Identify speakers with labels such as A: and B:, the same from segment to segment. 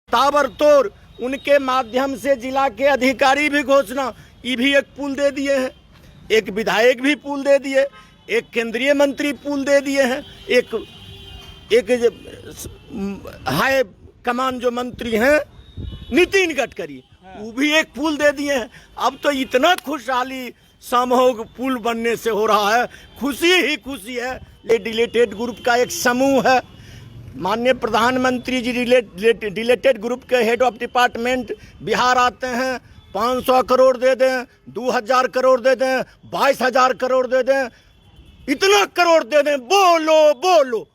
A: ताबड़तोड़ उनके माध्यम से जिला के अधिकारी भी घोषणा, ये भी एक पुल दे दिए हैं, एक विधायक भी पुल दे दिए, एक केंद्रीय मंत्री पुल दे दिए हैं, एक हाई कमान जो मंत्री हैं नितिन गडकरी, वो भी एक पुल दे दिए हैं। अब तो इतना खुशहाली समूह पुल बनने से हो रहा है, खुशी ही खुशी है। ये डिलेटेड ग्रुप का एक समूह है। माननीय प्रधानमंत्री जी डिलेटेड ग्रुप के हेड ऑफ डिपार्टमेंट बिहार आते हैं, 500 करोड़ दे दें, 2000 करोड़ दे दें, 22,000 करोड़ दे दें, इतना करोड़ दे दें, बोलो बोलो।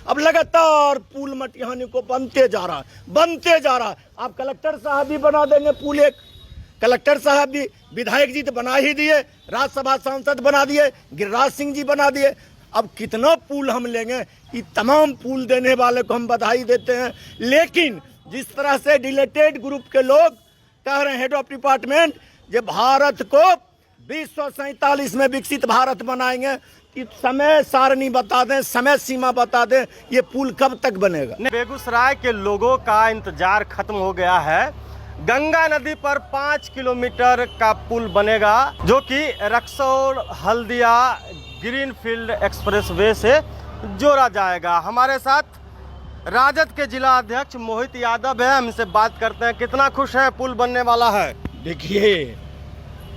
A: अब लगातार पुल मटिहानी को बनते जा रहा है। आप कलेक्टर साहब भी बना देंगे पुल, एक कलेक्टर साहब भी, विधायक जी तो बना ही दिए, राज्यसभा सांसद बना दिए, गिरिराज सिंह जी बना दिए। अब कितना पुल हम लेंगे, ये तमाम पुल देने वाले को हम बधाई देते हैं। लेकिन जिस तरह से डिलेटेड ग्रुप के लोग कह रहे हैं हेड ऑफ डिपार्टमेंट, जब भारत को 2047 में विकसित भारत बनाएंगे, कि समय सारणी बता दें, समय सीमा बता दें, ये पुल कब तक बनेगा।
B: बेगूसराय के लोगों का इंतजार खत्म हो गया है। गंगा नदी पर 5 किलोमीटर का पुल बनेगा, जो कि रक्सौल हल्दिया ग्रीनफील्ड एक्सप्रेसवे से जोड़ा जाएगा। हमारे साथ राजद के जिला अध्यक्ष मोहित यादव है, हमसे बात करते हैं। कितना खुश है पुल बनने वाला है?
A: देखिए,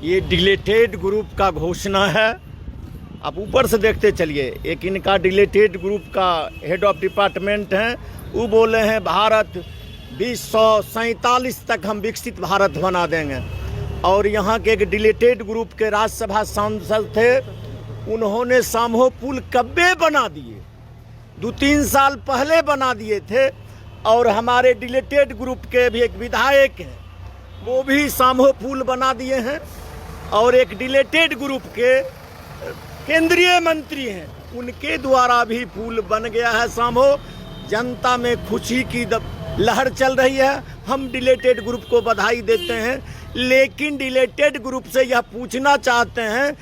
A: ये डिलेटेड ग्रुप का घोषणा है, आप ऊपर से देखते चलिए। एक इनका डिलेटेड ग्रुप का हेड ऑफ डिपार्टमेंट हैं, वो बोले हैं भारत 2047 तक हम विकसित भारत बना देंगे। और यहाँ के एक डिलेटेड ग्रुप के राज्यसभा सांसद थे, उन्होंने सामहो पुल कब्बे बना दिए, 2-3 साल पहले बना दिए थे। और हमारे डिलेटेड ग्रुप के भी एक विधायक हैं, वो भी सामहो पुल बना दिए हैं। और एक डिलेटेड ग्रुप के केंद्रीय मंत्री हैं, उनके द्वारा भी पुल बन गया है सामहो। जनता में खुशी की लहर चल रही है। हम डिलेटेड ग्रुप को बधाई देते हैं, लेकिन डिलेटेड ग्रुप से यह पूछना चाहते हैं,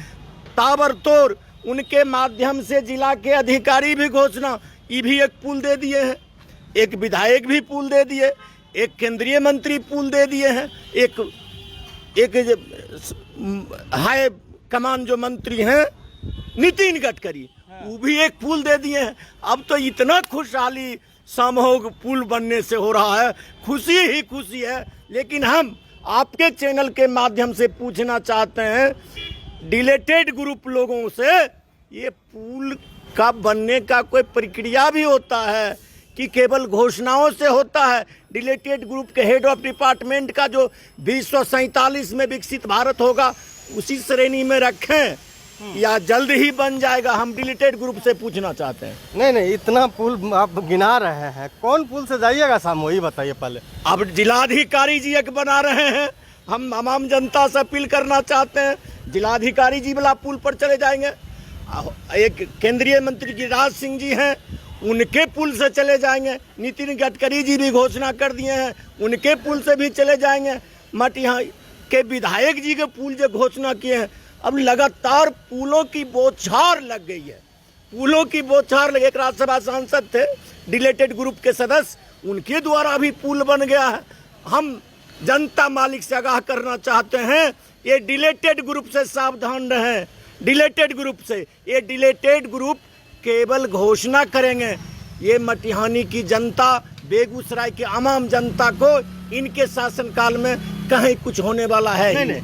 A: ताबड़तोड़ उनके माध्यम से जिला के अधिकारी भी घोषणा, ये भी एक पुल दे दिए हैं, एक विधायक भी पुल दे दिए, एक केंद्रीय मंत्री पुल दे दिए हैं, एक हाई कमान जो मंत्री हैं नितिन गडकरी, वो भी एक पुल दे दिए हैं। अब तो इतना खुशहाली समूह पुल बनने से हो रहा है, खुशी ही खुशी है। लेकिन हम आपके चैनल के माध्यम से पूछना चाहते हैं डिलेटेड ग्रुप लोगों से, ये पुल का बनने का कोई प्रक्रिया भी होता है कि केवल घोषणाओं से होता है? डिलेटेड ग्रुप के हेड ऑफ डिपार्टमेंट का जो 2047 में विकसित भारत होगा, उसी श्रेणी में रखें या जल्द ही बन जाएगा? हम डिलेटेड ग्रुप से पूछना चाहते हैं।
B: नहीं, इतना पुल आप गिना रहे हैं, कौन पुल से जाइएगा सामो, ये बताइए पहले।
A: अब जिलाधिकारी जी एक बना रहे हैं, हम तमाम जनता से अपील करना चाहते हैं, जिलाधिकारी जी वाला पुल पर चले जाएंगे। एक केंद्रीय मंत्री गिरिराज सिंह जी हैं, उनके पुल से चले जाएंगे। नितिन गडकरी जी भी घोषणा कर दिए हैं, उनके पुल से भी चले जाएंगे। मटिहानी के विधायक जी के पुल जो घोषणा किए हैं। अब लगातार पुलों की बौछार लग गई है, पुलों की बौछार लगे। एक राज्यसभा सांसद थे डिलेटेड ग्रुप के सदस्य, उनके द्वारा भी पुल बन गया है। हम जनता मालिक से आगाह करना चाहते हैं, ये डिलेटेड ग्रुप से सावधान रहें। डिलेटेड ग्रुप से, ये डिलेटेड ग्रुप केवल घोषणा करेंगे। ये मटिहानी की जनता, बेगूसराय की आम जनता को इनके शासनकाल में कहीं कुछ होने वाला है नहीं।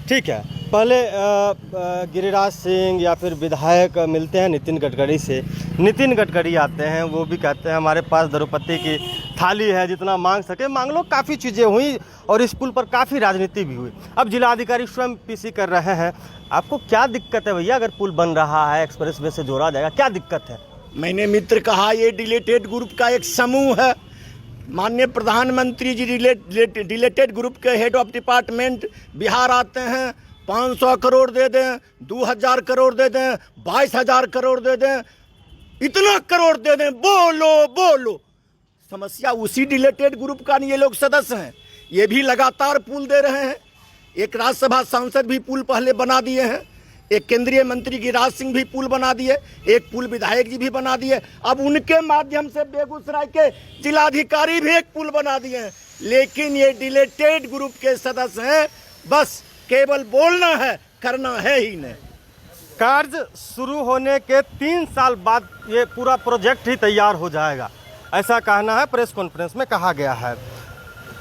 B: ठीक है, पहले गिरिराज सिंह या फिर विधायक मिलते हैं नितिन गडकरी से। नितिन गडकरी आते हैं, वो भी कहते हैं हमारे पास द्रौपदी की थाली है, जितना मांग सके मांग लो। काफ़ी चीज़ें हुई और इस पुल पर काफ़ी राजनीति भी हुई। अब जिलाधिकारी स्वयं पीसी कर रहे हैं। आपको क्या दिक्कत है भैया, अगर पुल बन रहा है, एक्सप्रेसवे से जोड़ा जाएगा, क्या दिक्कत है?
A: मैंने मित्र कहा, ये डिलेटेड ग्रुप का एक समूह है। माननीय प्रधानमंत्री जी डिलेटेड ग्रुप के हेड ऑफ डिपार्टमेंट बिहार आते हैं, 500 करोड़ दे दें, 2000 करोड़ दे दें, 22,000 करोड़ दे दें, इतना करोड़ दे दें, बोलो बोलो। समस्या उसी डिलेटेड ग्रुप का नहीं, ये लोग सदस्य हैं, ये भी लगातार पुल दे रहे हैं। एक राज्यसभा सांसद भी पुल पहले बना दिए हैं, एक केंद्रीय मंत्री गिरिराज सिंह भी पुल बना दिए, एक पुल विधायक जी भी बना दिए, अब उनके माध्यम से बेगूसराय के जिलाधिकारी भी एक पुल बना दिए हैं। लेकिन ये डिलेटेड ग्रुप के सदस्य हैं, बस केवल बोलना है, करना है ही नहीं।
B: कार्य शुरू होने के 3 साल बाद ये पूरा प्रोजेक्ट ही तैयार हो जाएगा, ऐसा कहना है, प्रेस कॉन्फ्रेंस में कहा गया है।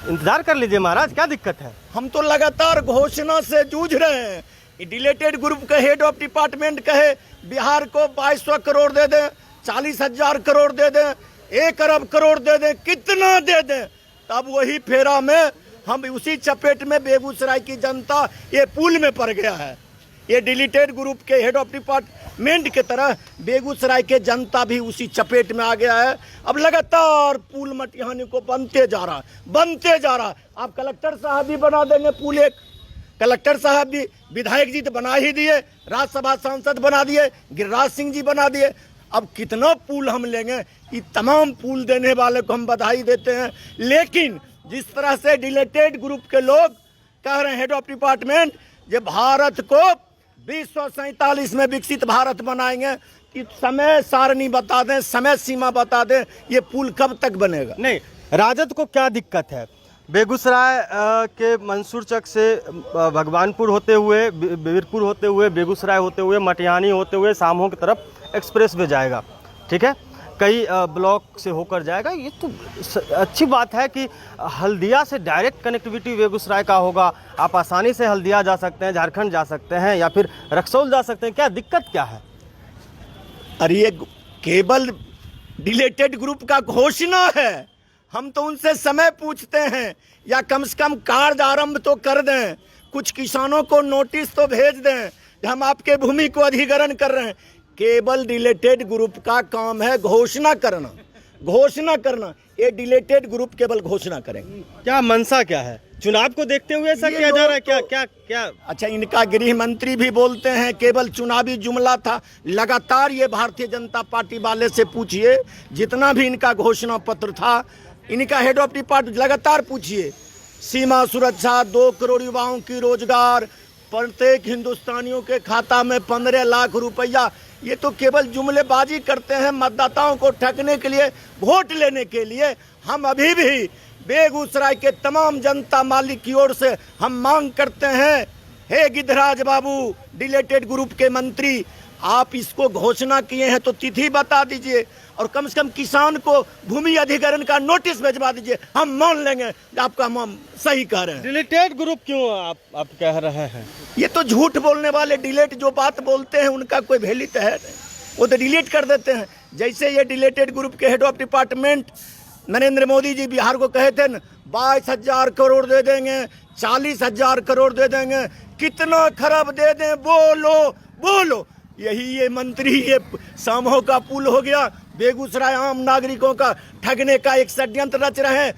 B: इंतजार कर लीजिए महाराज, क्या दिक्कत है?
A: हम तो लगातार घोषणा से जूझ रहे हैं। डिलेटेड ग्रुप के हेड ऑफ डिपार्टमेंट कहे बिहार को 2200 करोड़ दे दें, 40,000 करोड़ दे दें, 1 अरब करोड़ दे दें, कितना दे दें, तब वही फेरा में हम उसी चपेट में बेगूसराय की जनता ये पुल में पड़ गया है। ये डिलीटेड ग्रुप के हेड ऑफ डिपार्टमेंट की तरह बेगूसराय के जनता भी उसी चपेट में आ गया है। अब लगातार पुल मटिहानी को बनते जा रहा है, बनते जा रहा है। आप कलेक्टर साहब भी बना देंगे पुल, एक कलेक्टर साहब भी, विधायक जी तो बना ही दिए, राज्यसभा सांसद बना दिए, गिरिराज सिंह जी बना दिए। अब कितना पुल हम लेंगे? ये तमाम पुल देने वाले को हम बधाई देते हैं, लेकिन जिस तरह से डिलेटेड ग्रुप के लोग कह रहे हैं हेड ऑफ डिपार्टमेंट, जब भारत को 2047 में विकसित भारत बनाएंगे, कि समय सारणी बता दें, समय सीमा बता दें, ये पुल कब तक बनेगा?
B: नहीं, राजद को क्या दिक्कत है? बेगूसराय के मंसूर चक से भगवानपुर होते हुए, वीरपुर होते हुए, बेगूसराय होते हुए, मटिहानी होते हुए सामहो की तरफ एक्सप्रेस वे जाएगा, ठीक है, कई ब्लॉक से होकर जाएगा। ये तो अच्छी बात है कि हल्दिया से डायरेक्ट कनेक्टिविटी बेगूसराय का होगा। आप आसानी से हल्दिया जा सकते हैं, झारखंड जा सकते हैं, या फिर रक्सौल जा सकते हैं। क्या दिक्कत क्या है?
A: अरे ये केवल डिलेटेड ग्रुप का घोषणा है, हम तो उनसे समय पूछते हैं, या कम से कम कार्य आरंभ तो कर दें, कुछ किसानों को नोटिस तो भेज दें, हम आपके भूमि को अधिग्रहण कर रहे हैं। केवल डिलेटेड ग्रुप का काम है घोषणा करना, घोषणा करना। ये डिलेटेड ग्रुप केवल घोषणा करेंगे।
B: क्या मंशा क्या है? चुनाव को देखते हुए ऐसा किया जा रहा है? क्या क्या क्या?
A: अच्छा, इनका गृह मंत्री भी बोलते हैं केवल चुनावी जुमला था। लगातार ये भारतीय जनता पार्टी वाले से पूछिए, जितना भी इनका घोषणा पत्र था, इनका हेड ऑफ डिपार्टमेंट लगातार पूछिए, सीमा सुरक्षा, 2 करोड़ युवाओं की रोजगार, प्रत्येक हिंदुस्तानियों के खाता में 15 लाख रुपया। ये तो केवल जुमलेबाजी करते हैं मतदाताओं को ठगने के लिए, वोट लेने के लिए। हम अभी भी बेगूसराय के तमाम जनता मालिक की ओर से हम मांग करते हैं, हे गिद्धराज बाबू, डिलेटेड ग्रुप के मंत्री, आप इसको घोषणा किए हैं तो तिथि बता दीजिए, और कम से कम किसान को भूमि अधिग्रहण का नोटिस भिजवा दीजिए। हम मान लेंगे आपका हम सही कह रहे हैं।
B: डिलीटेड ग्रुप क्यों आप कह रहे हैं?
A: ये तो झूठ बोलने वाले, डिलेट जो बात बोलते हैं उनका कोई वैल्यू तो है नहीं, वो तो डिलीट कर देते हैं। जैसे ये डिलेटेड ग्रुप के head of department Narendra Modi ji Bihar को कहे थे, 22,000 करोड़ दे देंगे, 40,000 करोड़ दे देंगे, कितना खरब दे दें, बोलो बोलो। यही ये मंत्री ये सामहो का पुल हो गया, बेगूसराय आम नागरिकों का ठगने का एक षड्यंत्र रच रहे हैं।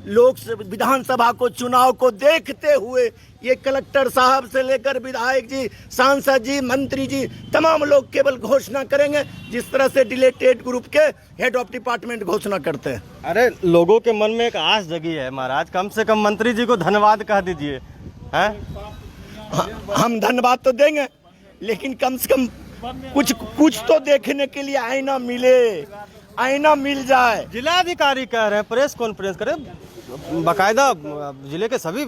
A: लोक विधानसभा को, चुनाव को देखते हुए ये कलेक्टर साहब से लेकर विधायक जी, सांसद जी, मंत्री जी, तमाम लोग केवल घोषणा करेंगे जिस तरह से डिलेटेड ग्रुप के हेड ऑफ डिपार्टमेंट घोषणा करते हैं।
B: अरे लोगों के मन में एक आस जगी है महाराज, कम से कम मंत्री जी को धन्यवाद कह दीजिए। हैं?
A: हम धन्यवाद तो देंगे, लेकिन कम से कम कुछ तो देखने के लिए आईना मिले, आईना मिल जाए।
B: जिलाधिकारी कह रहे हैं प्रेस कॉन्फ्रेंस करें, बाकायदा जिले के सभी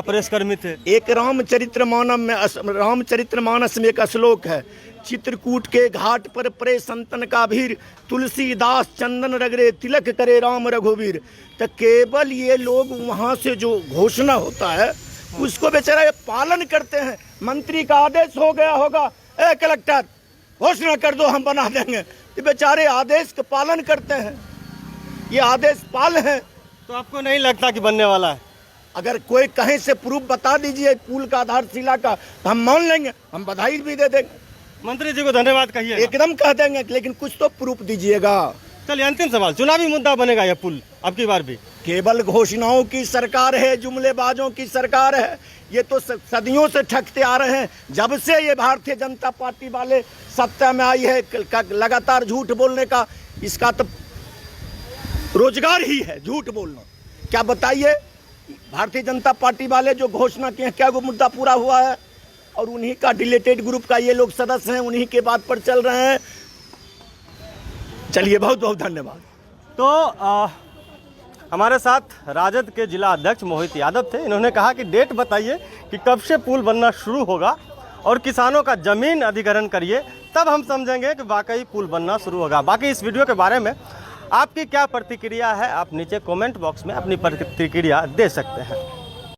B: प्रेसकर्मी थे।
A: एक रामचरितमानस में एक श्लोक है, चित्रकूट के घाट पर परे संतन का भीर, तुलसीदास चंदन रगड़े तिलक करे राम रघुवीर। तो केवल ये लोग वहाँ से जो घोषणा होता है उसको बेचारा ये पालन करते हैं। मंत्री का आदेश हो गया होगा, ए कलेक्टर घोषणा कर दो हम बना देंगे, ये बेचारे आदेश का पालन करते हैं, ये आदेश पाल हैं।
B: तो आपको नहीं लगता कि बनने वाला है?
A: अगर कोई कहीं से प्रूफ बता दीजिए पुल का आधारशिला का, तो हम मान लेंगे, हम बधाई भी दे देंगे।
B: मंत्री जी को धन्यवाद कहिए।
A: एकदम कह देंगे, लेकिन कुछ तो प्रूफ दीजिएगा।
B: चलिए अंतिम सवाल, चुनावी मुद्दा बनेगा यह पुल अब की बार भी?
A: केवल घोषणाओं की सरकार है, जुमलेबाजों की सरकार है। ये तो सदियों से ठगते आ रहे हैं, जब से ये भारतीय जनता पार्टी वाले सत्ता में आई है, लगातार झूठ बोलने का इसका तो रोजगार ही है, झूठ बोलना। क्या बताइए, भारतीय जनता पार्टी वाले जो घोषणा किए हैं, क्या वो मुद्दा पूरा हुआ है? और उन्हीं का डिलेटेड ग्रुप का ये लोग सदस्य हैं, उन्हीं के बात पर चल रहे हैं। चलिए, बहुत बहुत धन्यवाद।
B: तो हमारे साथ राजद के जिला अध्यक्ष मोहित यादव थे। इन्होंने कहा कि डेट बताइए कि कब से पुल बनना शुरू होगा और किसानों का जमीन अधिग्रहण करिए, तब हम समझेंगे कि वाकई पुल बनना शुरू होगा। बाकी इस वीडियो के बारे में आपकी क्या प्रतिक्रिया है, आप नीचे कमेंट बॉक्स में अपनी प्रतिक्रिया दे सकते हैं।